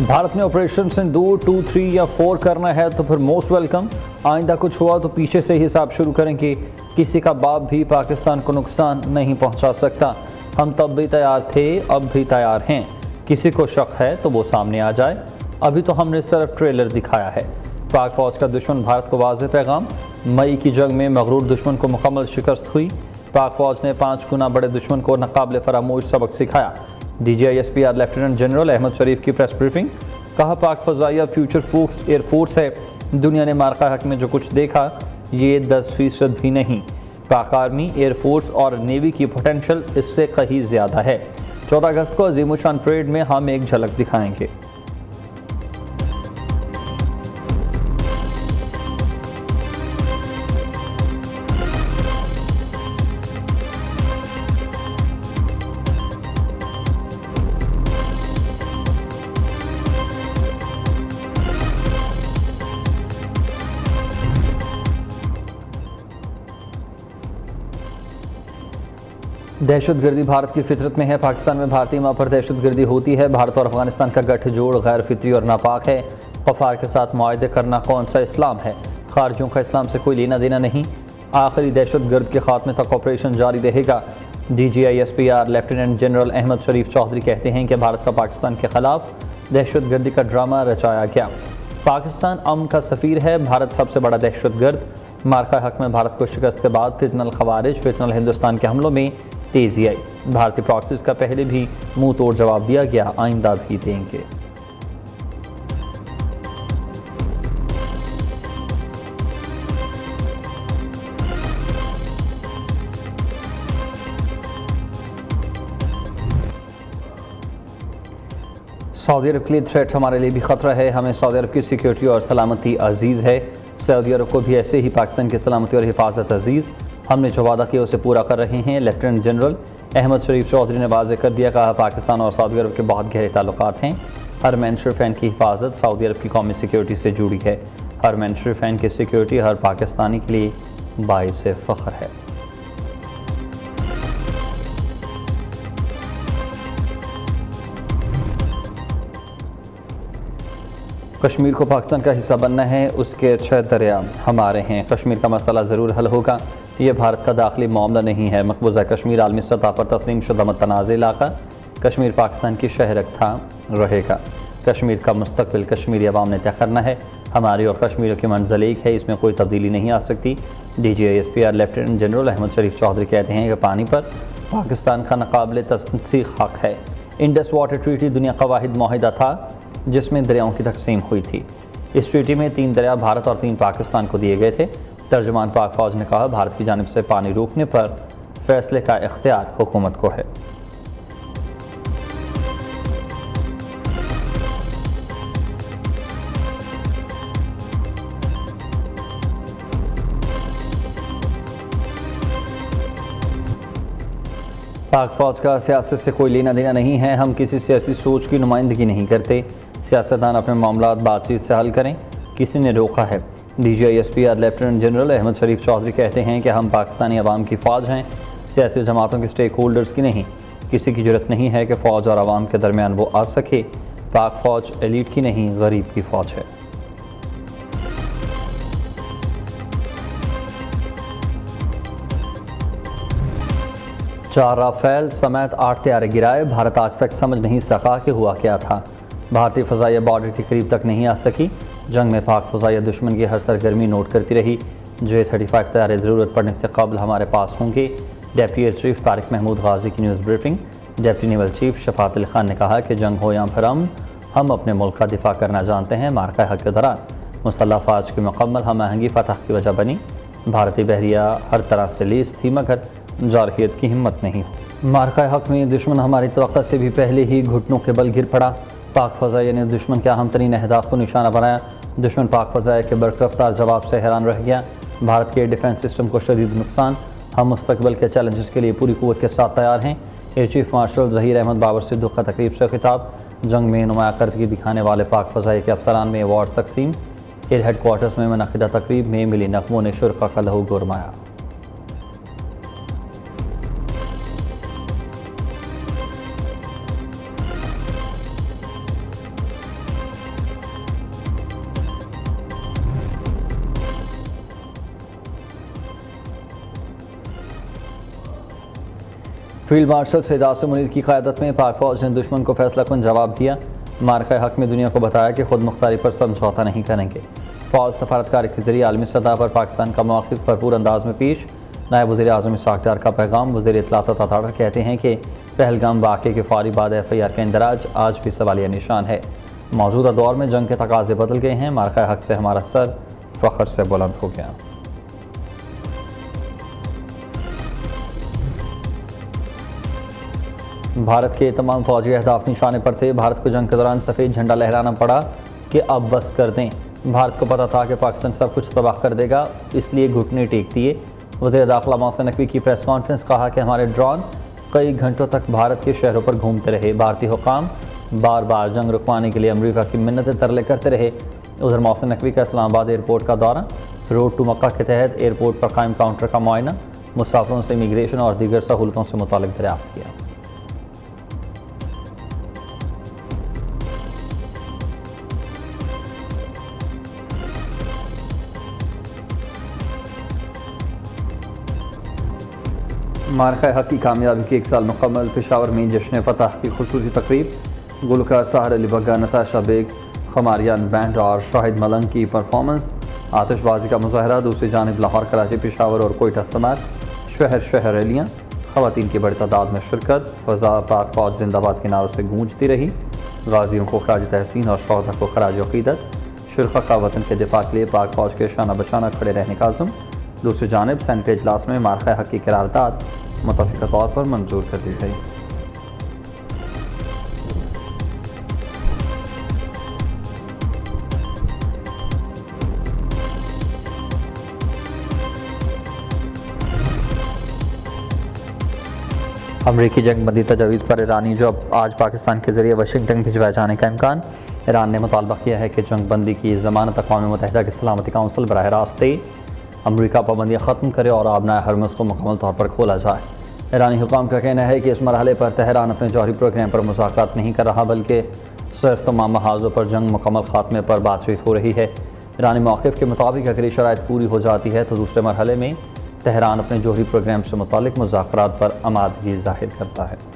भारत ने ऑपरेशन सिंदूर 2, 3 या 4 करना है तो फिर मोस्ट वेलकम। आइंदा कुछ हुआ तो पीछे से हिसाब शुरू करेंगे। किसी का बाप भी पाकिस्तान को नुकसान नहीं पहुंचा सकता। हम तब भी तैयार थे, अब भी तैयार हैं। किसी को शक है तो वो सामने आ जाए। अभी तो हमने सिर्फ ट्रेलर दिखाया है। पाक फौज का दुश्मन भारत को वाज़ेह पैगाम। मई की जंग में मगरूर दुश्मन को मुकम्मल शिकस्त हुई। पाक फौज ने 5 गुना बड़े दुश्मन को नाकाबिले फरामोश सबक सिखाया। DGISPR लेफ्टिनेंट जनरल अहमद शरीफ की प्रेस ब्रीफिंग। कहा, पाक फ़ज़ाइया फ्यूचर फोक्स्ड एयरफोर्स है। दुनिया ने मार्का हक में जो कुछ देखा ये 10% भी नहीं। पाक आर्मी, एयरफोर्स और नेवी की पोटेंशियल इससे कहीं ज़्यादा है। 14 अगस्त को अज़ीमुशान परेड में हम एक झलक दिखाएंगे। दहशतगर्दी भारत की फितरत में है। पाकिस्तान में भारतीय माँ पर दहशतगर्दी होती है। भारत और अफगानिस्तान का गठजोड़ गैर फितरी और नापाक है। कफार के साथ मुआहदे करना कौन सा इस्लाम है? खारजियों का इस्लाम से कोई लेना देना नहीं। आखिरी दहशतगर्द के खात्मे तक ऑपरेशन जारी रहेगा। DGISPR लेफ्टिनेंट जनरल अहमद शरीफ चौधरी कहते हैं कि भारत का पाकिस्तान के खिलाफ दहशतगर्दी का ड्रामा रचाया गया। पाकिस्तान अमन का सफ़ीर है, भारत सबसे बड़ा दहशतगर्द। मार्का हक में भारत को शिकस्त के बाद फितनल खवारिज, फितनल हिंदुस्तान के हमलों में तेजी आई। भारतीय प्रॉक्सीज का पहले भी मुंह तोड़ जवाब दिया गया, आइंदा भी देंगे। सऊदी अरब के लिए थ्रेट हमारे लिए भी खतरा है। हमें सऊदी अरब की सिक्योरिटी और सलामती अजीज़ है। सऊदी अरब को भी ऐसे ही पाकिस्तान की सलामती और हिफाजत अजीज़। हमने जो वादा किया उसे पूरा कर रहे हैं। लेफ्टिनेंट जनरल अहमद शरीफ चौधरी ने वाज़ेह कर दिया। कहा, पाकिस्तान और सऊदी अरब के बहुत गहरे ताल्लुकात हैं। हर मैन शरीफैन की हिफाजत सऊदी अरब की कौमी सिक्योरिटी से जुड़ी है। हर मैन शरीफैन की सिक्योरिटी हर पाकिस्तानी के लिए बाइस फ़ख्र है। कश्मीर को पाकिस्तान का हिस्सा बनना है, उसके 6 दरिया हमारे हैं। कश्मीर का मसला ज़रूर हल होगा। ये भारत का दाखिली मामला नहीं है। मकबूजा कश्मीर आलमी सतह पर तस्लीम शुदा मतनाज़ इलाका। कश्मीर पाकिस्तान की शहरक था, रहेगा। कश्मीर का मुस्तकबिल कश्मीरी अवाम ने तय करना है। हमारी और कश्मीर की मंजिल एक है, इसमें कोई तब्दीली नहीं आ सकती। DGISPR लेफ्टिनेंट जनरल अहमद शरीफ चौधरी कहते हैं कि पानी पर पाकिस्तान का नाकाबिले तस्दीक़ हक़ है। इंडस वाटर ट्रीटी दुनिया का वाहिद मुआहिदा था जिसमें दरियाओं की तकसीम हुई थी। इस ट्रीटी में 3 दरिया भारत और 3 पाकिस्तान को दिए गए थे। तर्जुमान पाक फौज ने कहा, भारत की जानिब से पानी रोकने पर फैसले का इख्तियार हुकूमत को है। पाक फौज का सियासत से कोई लेना देना नहीं है। हम किसी सियासी सोच की नुमाइंदगी नहीं करते। सियासतदान अपने मामला बातचीत से हल करें, किसी ने रोका है। DGISPR लेफ्टिनेंट जनरल अहमद शरीफ चौधरी कहते हैं कि हम पाकिस्तानी अवाम की फ़ौज हैं, सियासी जमातों के स्टेक होल्डर्स की नहीं। किसी की ज़रूरत नहीं है कि फ़ौज और अवाम के दरमियान वो आ सके। पाक फ़ौज एलीट की नहीं, गरीब की फ़ौज है। चार राफेल समेत 8 तैयारे गिराए। भारत आज तक समझ नहीं सका कि हुआ क्या था। भारतीय फ़ज़ाइया बॉर्डर के करीब तक नहीं आ सकी। जंग में पाक फ़ज़ाइया दुश्मन की हर सरगर्मी नोट करती रही। J-35 तैयारे ज़रूरत पड़ने से कबल हमारे पास होंगे। Deputy air chief Tariq Mahmood Ghazi की news briefing. Deputy naval chief Shafaat Ali Khan ने कहा कि जंग हो या फिर हम अपने मुल्क का दिफा करना जानते हैं। मार्का हक के दौरान मुसल्लह फ़ौज की मुकम्मल हम आहंगी फ़तह की वजह बनी। भारतीय बहरिया हर तरह से लेस थी मगर जारहियत की हिम्मत नहीं। मार्का हक में दुश्मन हमारी तवक्को से भी पहले ही घुटनों के बल गिर पड़ा। पाक फ़ज़ाइया ने दुश्मन के अहम तरीन अहदाफ को निशाना बनाया। दुश्मन पाक फ़ज़ाइया के बरकरफ्तार जवाब से हैरान रह गया। भारत के डिफेंस सिस्टम को शदीद नुकसान। हम मुस्तकबिल के चैलेंजेस के लिए पूरी क़ुव्वत के साथ तैयार हैं। Air chief marshal Zaheer Ahmed Babar Siddique का तकरीब से खिताब। जंग में नुमाया करदगी दिखाने वाले पाक फ़ज़ाइया के अफसरान में अवार्ड तकसीम। एयर हेड क्वार्टर्स में मुनक़िदा तकरीब में मिली नगमों ने शुरका का लहू गुरमाया। फील्ड मार्शल सैयद आसिम मुनीर की क़यादत में पाक फ़ौज ने दुश्मन को फैसला कुन जवाब दिया। मार्का हक में दुनिया को बताया कि खुद मुख्तारी पर समझौता नहीं करेंगे। फ़ौज सफारतकारी के जरिए आलमी सतह पर पाकिस्तान का मौक़िफ़ भरपूर अंदाज में पेश। नायब वज़ीर आज़म इशराक डार का पैगाम। वज़ीर इत्तलात ताताड़ा कहते हैं कि पहलगाम वाक़े के फ़ौरी बाद FIR का इंदराज आज भी सवालिया निशान है। मौजूदा दौर में जंग के तकाज़े बदल गए हैं। मार्का हक से हमारा सर फ़ख्र से बुलंद हो गया। भारत के तमाम फौजी अहदाफ निशाने पर थे। भारत को जंग के दौरान सफ़ेद झंडा लहराना पड़ा कि अब बस कर दें। भारत को पता था कि पाकिस्तान सब कुछ तबाह कर देगा, इसलिए घुटने टेक दिए। वज़ीर दाखिला मोहसिन नकवी की प्रेस कॉन्फ्रेंस। कहा कि हमारे ड्रोन कई घंटों तक भारत के शहरों पर घूमते रहे। भारतीय हुकाम बार बार जंग रुकवाने के लिए अमरीका की मिन्नतें तरले करते रहे। उधर मोहसिन नकवी का इस्लामाबाद एयरपोर्ट का दौरा। रोड टू मक्का के तहत एयरपोर्ट पर कायम काउंटर का मुआयना। मुसाफिरों से इमिग्रेशन और दीगर सहूलतों से मुताल्लिक़ दरियाफ्त किया। मार्का हक की कामयाबी के 1 साल मुकम्मल। पेशावर में जश्न फतह की खुसूसी तकरीब। गुलकार सहर अली बग्गा, नताशा बेग, खमारियान बैंड और शाहिद मलंग की परफॉर्मेंस। आतिशबाजी का मुजाहरा। दूसरी जानिब लाहौर, कराची, पेशावर और कोयटा समेत शहर रैलियाँ। ख़वातीन की बड़ी तादाद में शिरकत। फ़ज़ा पाक फ़ौज जिंदाबाद के नारों से गूंजती रही। गाजियों को खराज तहसीन और शौहदा को खराज अक़ीदत। शुरफ़ा का वतन के दिफा के लिए पाक फ़ौज के शाना बशाना खड़े रहने का अज़्म। दूसरी जानिब सेनेट इजलास में मार्का हक की करारदाद मुतफ़िक़ा तौर पर मंजूर कर दी गई। अमरीकी जंगबंदी तजावीज़ पर ईरानी जो आज पाकिस्तान के जरिए वाशिंगटन भिजवाए जाने का इम्कान। ईरान ने मुतालबा किया है कि जंगबंदी की ज़मानत अक़वाम मुत्तहिदा के सलामती काउंसिल बराह रास्त दे। अमरीका पाबंदियाँ ख़त्म करे और आबनाए हरमुज़ को मुकम्मल तौर पर खोला जाए। ईरानी हुकाम का कहना है कि इस मरहले पर तेहरान अपने जौहरी प्रोग्राम पर मुज़ाकरात नहीं कर रहा, बल्कि सिर्फ तमाम महाज़ों पर जंग मुकम्मल खात्मे पर बातचीत हो रही है। ईरानी मौक़िफ़ के मुताबिक अगर ये शराइत पूरी हो जाती है तो दूसरे मरहले में तेहरान अपने जौहरी प्रोग्राम से मुतालिक मुज़ाकरात पर आमादगी ज़ाहिर करता है।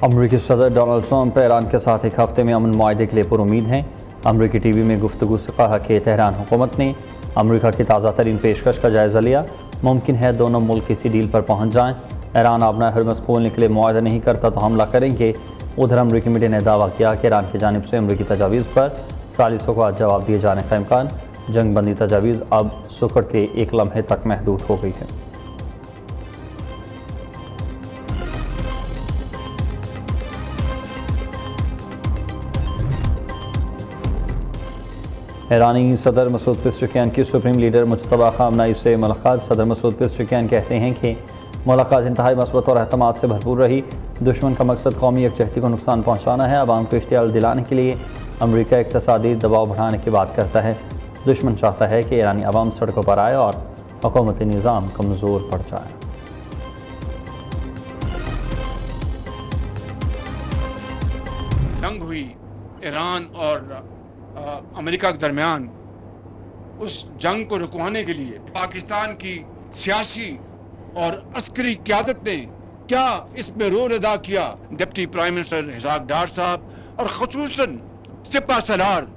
अमरीकी सदर डोनाल्ड ट्रंप ईरान के साथ एक हफ्ते में अमन मुआहदे के लिए पुरुमीद हैं। अमरीकी टीवी में गुफ्तगू से कहा कि तेहरान हुकूमत ने अमरीका की ताज़ा तरीन पेशकश का जायज़ा लिया। मुमकिन है दोनों मुल्क किसी डील पर पहुँच जाएँ। ईरान अपना हरमुज़ खोलने के लिए मुआहदा नहीं करता तो हमला करेंगे। उधर अमरीकी मीडिया ने दावा किया कि ईरान की जानिब से अमरीकी तजावीज़ पर सालिसों का जवाब दिए जाने का इम्कान। जंग बंदी तजावीज़ अब सुकड़ के 1 लम्हे तक महदूद हो गई है। ईरानी सदर मसूद पेज़ेश्कियान की सुप्रीम लीडर मुज्तबा ख़ामनेई से मुलाकात। सदर मसूद पेज़ेश्कियान कहते हैं कि मुलाकात इंतहाई मस्बत और अहतमाद से भरपूर रही। दुश्मन का मकसद कौमी यकजहती को नुकसान पहुँचाना है। आवाम को इश्तियाल दिलाने के लिए अमरीका इक़्तिसादी दबाव बढ़ाने की बात करता है। दुश्मन चाहता है कि ईरानी आवाम सड़कों पर आए और हुकूमती निज़ाम कमज़ोर पड़ जाए। जंग हुई ईरान और अमेरिका के दरमियान, उस जंग को रुकवाने के लिए पाकिस्तान की सियासी और अस्करी क़यादत ने क्या इसमें रोल अदा किया। डिप्टी प्राइम मिनिस्टर इशराक डार साहब और ख़ुसूसन सिपा सलार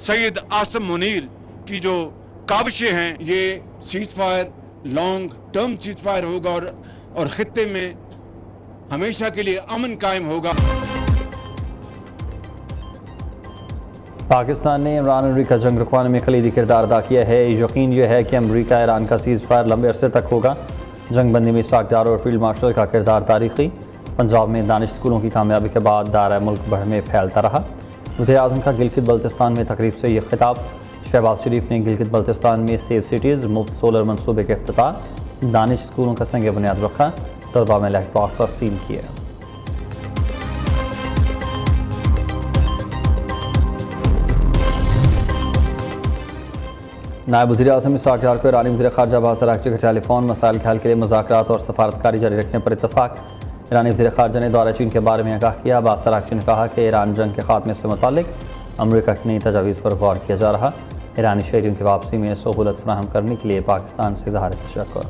सैयद आसिम मुनीर की जो काविशें हैं, ये seize fire long term seize fire होगा और ख़ित्ते में हमेशा के लिए अमन कायम होगा। पाकिस्तान ने इमरान अमरीका जंग रुकवाने में कलीदी किरदार अदा किया है। यकीन यह है कि अमरीका ईरान का सीज़ फायर लंबे अरसे तक होगा। जंग बंदी में इशराक डार और फील्ड मार्शल का किरदार तारीखी। पंजाब में दानिश स्कूलों की कामयाबी के बाद दायरा मुल्क भर में फैलता रहा। वज़ीर आज़म का गिलगित बल्तिस्तान में तकरीब से यह खिताब। शहबाज शरीफ ने गिलगित बल्तिस्तान में सेफ सिटीज़ मुफ्त सोलर मनसूबे के इफ्तिताह। दानिश स्कूलों का संग बुनियाद रखा। तलबा में लैपटॉप तक़सीम किए। नायब वज़ीर आज़म इशराक डार को ईरानी वज़ीर ख़ारजा अब्बास अराग़ची का टेलीफोन। मसाइल के हल के लिए मुज़ाकरात और सफारतकारी जारी रखने पर इत्तफ़ाक़। ईरानी वज़ीर ख़ारजा ने दौरा चीन के बारे में आगाह किया। अब्बास अराग़ची ने कहा कि ईरान जंग के खात्मे से मुतालिक अमरीका की नई तजावीज़ पर गौर किया जा रहा। ईरानी शहरियों की वापसी में सहूलत फराहम करने के लिए पाकिस्तान से इज़हार तशक्कुर।